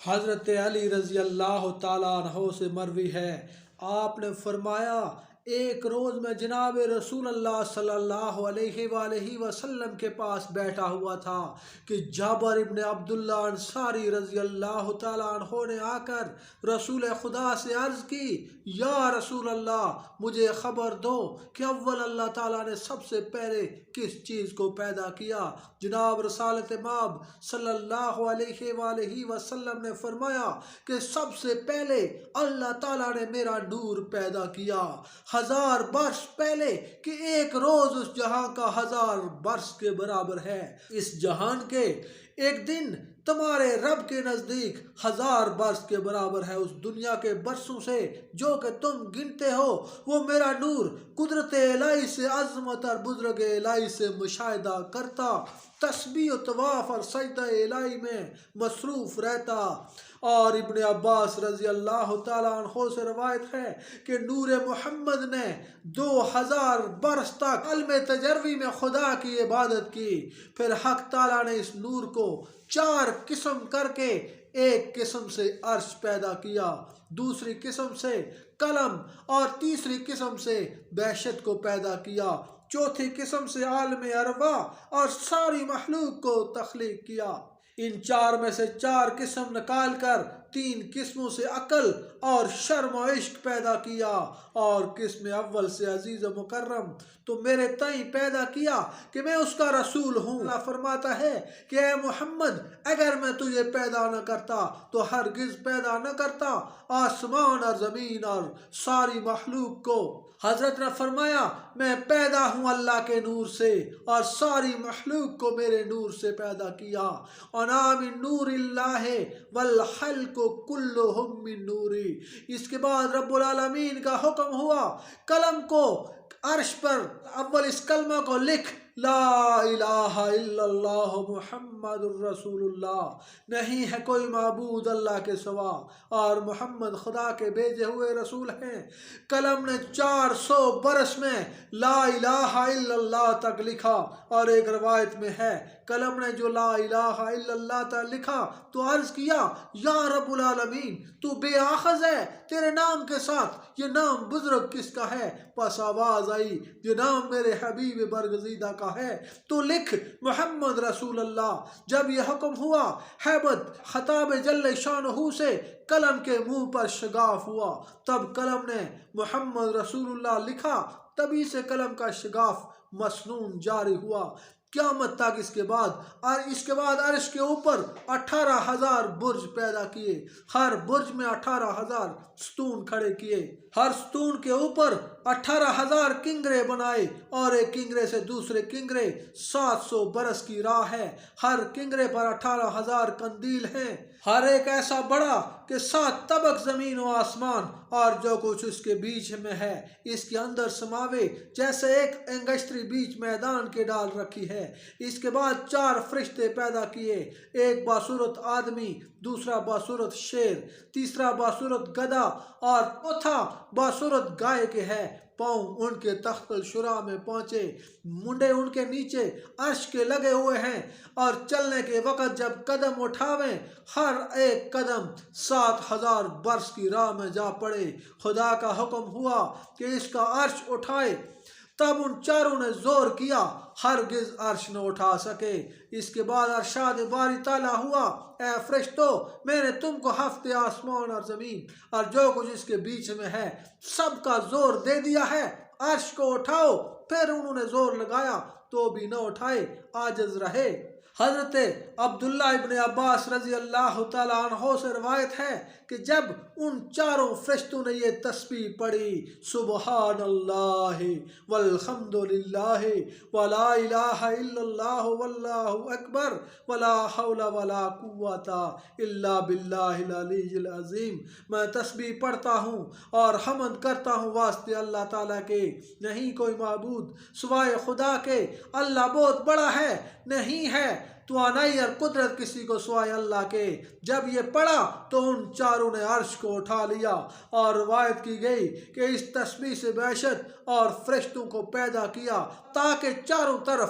حضرت علی رضی اللہ تعالیٰ عنہ سے مروی ہے، آپ نے فرمایا ایک روز میں جناب رسول اللہ صلی اللہ علیہ وآلہ وسلم کے پاس بیٹھا ہوا تھا کہ جابر ابن عبداللہ انصاری رضی اللہ تعالیٰ عنہ نے آ کر رسول خدا سے عرض کی، یا رسول اللہ مجھے خبر دو کہ اول اللہ تعالیٰ نے سب سے پہلے کس چیز کو پیدا کیا؟ جناب رسالت مآب صلی اللہ علیہ وآلہ وسلم نے فرمایا کہ سب سے پہلے اللہ تعالیٰ نے میرا نور پیدا کیا، 1000 برس پہلے، کہ ایک روز اس جہاں کا 1000 برس کے برابر ہے۔ اس جہان کے ایک دن تمہارے رب کے نزدیک 1000 برس کے برابر ہے۔ اس دنیا کے برسوں سے جو کہ تم گنتے ہو وہ میرا نور قدرت الہی سے، عظمت اور بزرگ الہی سے مشاہدہ کرتا، تسبیح و طواف اور سجدہ الہی میں مصروف رہتا۔ اور ابن عباس رضی اللہ تعالیٰ عنہ سے روایت ہے کہ نور محمد نے 2000 برس تک عالم تجربی میں خدا کی عبادت کی، پھر حق تعالیٰ نے اس نور کو 4 قسم کر کے ایک قسم سے عرش پیدا کیا، دوسری قسم سے قلم اور تیسری قسم سے بہشت کو پیدا کیا، چوتھی قسم سے عالم ارواح اور ساری مخلوق کو تخلیق کیا۔ ان 4 میں سے 4 قسم نکال کر 3 قسموں سے عقل اور شرم و عشق پیدا کیا، اور قسم اول سے عزیز و مکرم تو میرے تئیں پیدا کیا کہ میں اس کا رسول ہوں۔ اللہ فرماتا ہے کہ اے محمد اگر میں تجھے پیدا نہ کرتا تو ہرگز پیدا نہ کرتا آسمان اور زمین اور ساری مخلوق کو۔ حضرت نے فرمایا میں پیدا ہوں اللہ کے نور سے اور ساری مخلوق کو میرے نور سے پیدا کیا۔ انا من نور اللہ والخلق کلہم من نوری۔ اس کے بعد رب العالمین کا حکم ہوا قلم کو عرش پر اول اس کلمہ کو لکھ، لا الہ الا اللہ محمد الرسول اللہ، نہیں ہے کوئی معبود اللہ کے سوا اور محمد خدا کے بھیجے ہوئے رسول ہیں۔ قلم نے 400 برس میں لا الہ الا اللہ تک لکھا، اور ایک روایت میں ہے قلم نے جو لا الہ الا اللہ تک لکھا تو عرض کیا، یا رب العالمین تو بے آخذ ہے، تیرے نام کے ساتھ یہ نام بزرگ کس کا ہے؟ پس آواز آئی یہ نام میرے حبیب برگزیدہ کا ہے، تو لکھ محمد رسول اللہ۔ جب یہ حکم ہوا ہیبت خطاب جل شانہ سے قلم کے منہ پر شگاف ہوا، تب قلم نے محمد رسول اللہ لکھا، تبھی سے قلم کا شگاف مسنون جاری ہوا قیامت تک۔ اس کے بعد عرش کے اوپر 18,000 برج پیدا کیے، ہر برج میں 18,000 ستون کھڑے کیے، ہر ستون کے اوپر 18,000 کنگرے بنائے، اور ایک کنگرے سے دوسرے کنگرے 700 برس کی راہ ہے، ہر کنگرے پر 18,000 قندیل ہیں، ہر ایک ایسا بڑا کہ 7 طبق زمین و آسمان اور جو کچھ اس کے بیچ میں ہے اس کے اندر سماوے، جیسے ایک انگشتری بیچ میدان کے ڈال رکھی ہے۔ اس کے بعد 4 فرشتے پیدا کیے، ایک باصورت آدمی، دوسرا باصورت شیر، تیسرا باصورت گدھا اور چوتھا باصورت گائے کے ہے۔ پاؤں ان کے تخت الشراء میں پہنچے، منڈے ان کے نیچے عرش کے لگے ہوئے ہیں، اور چلنے کے وقت جب قدم اٹھاویں ہر ایک قدم 7,000 برس کی راہ میں جا پڑے۔ خدا کا حکم ہوا کہ اس کا عرش اٹھائے، تب ان چاروں نے زور کیا، ہرگز عرش نہ اٹھا سکے۔ اس کے بعد ارشاد باری تعالیٰ ہوا، اے فرشتو میں نے تم کو ہفتے آسمان اور زمین اور جو کچھ اس کے بیچ میں ہے سب کا زور دے دیا ہے، عرش کو اٹھاؤ۔ پھر انہوں نے زور لگایا تو بھی نہ اٹھائے، عاجز رہے۔ حضرت عبداللہ ابن عباس رضی اللہ تعالیٰ عنہ سے روایت ہے کہ جب ان چاروں فرشتوں نے یہ تسبیح پڑھی، سبحان اللہ والحمد للہ ولا الہ الا اللہ واللہ اکبر ولا حول ولا قوت الا باللہ العلی العظیم، میں تسبیح پڑھتا ہوں اور حمد کرتا ہوں واسطے اللہ تعالیٰ کے، نہیں کوئی معبود سوائے خدا کے، اللہ بہت بڑا ہے، نہیں ہے توانائی اور قدرت کسی کو سوائے اللہ کے۔ جب یہ پڑھا تو ان چاروں نے عرش کو اٹھا لیا، اور روایت کی گئی کہ اس تسبیح سے بہشت اور فرشتوں کو پیدا کیا تاکہ چاروں طرف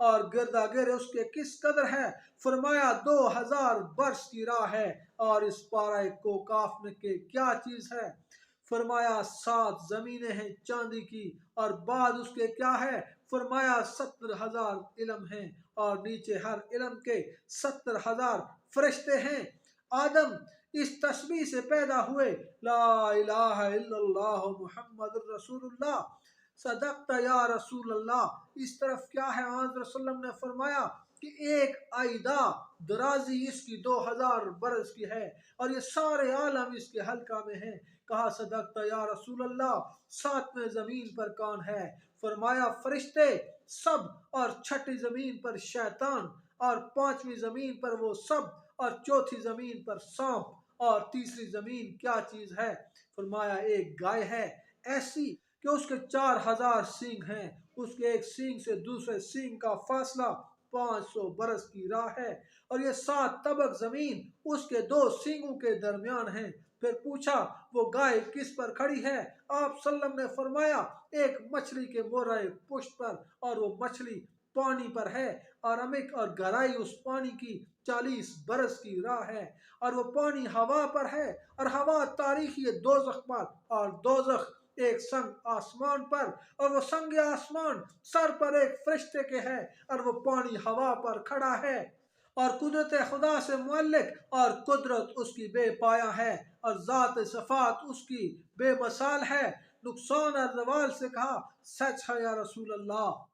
اور گردا گر اس کے کس قدر ہے؟ فرمایا 2000 برس کی راہ ہے۔ اور اس پارے کو کاف میں کے کیا چیز ہے؟ فرمایا 7 زمینیں ہیں چاندی کی، اور بعد اس کے کیا ہے؟ فرمایا 70,000 علم ہیں، اور نیچے ہر علم کے 70,000 فرشتے ہیں۔ آدم اس تسبیح سے پیدا ہوئے، لا الہ الا اللہ محمد الرسول اللہ، صدقت یا رسول اللہ۔ اس طرف کیا ہے؟ حضرت صلی اللہ علیہ وسلم نے فرمایا کہ ایک آئیدہ درازی اس کی 2000 برس کی ہے، اور یہ سارے عالم اس کے حلقہ میں ہیں۔ کہا صدقت یا رسول اللہ، 7ویں زمین پر کون ہے؟ فرمایا فرشتے سب، اور 6ٹھی زمین پر شیطان، اور 5ویں زمین پر وہ سب، اور 4تھی زمین پر سانپ، اور تیسری زمین کیا چیز ہے؟ فرمایا ایک گائے ہے ایسی کہ اس کے 4000 سینگ ہیں، اس کے ایک سینگ سے دوسرے سینگ کا فاصلہ 500 برس کی راہ ہے، اور یہ 7 طبق زمین اس کے 2 سینگوں کے درمیان ہیں۔ پھر پوچھا وہ گائے کس پر کھڑی ہے؟ آپ صلی اللہ علیہ وسلم نے فرمایا ایک مچھلی کے مورے پشت پر، اور وہ مچھلی پانی پر ہے، اور عمق اور گہرائی اس پانی کی 40 برس کی راہ ہے، اور وہ پانی ہوا پر ہے، اور ہوا تاریخی دوزخ پر، اور دوزخ ایک سنگ آسمان پر، اور وہ سنگ آسمان سر پر ایک فرشتے کے ہے، اور وہ پانی ہوا پر کھڑا ہے، اور قدرت خدا سے معلق، اور قدرت اس کی بے پایا ہے، اور ذات صفات اس کی بے مثال ہے۔ نقصان اور زوال سے کہا سچ ہے یا رسول اللہ۔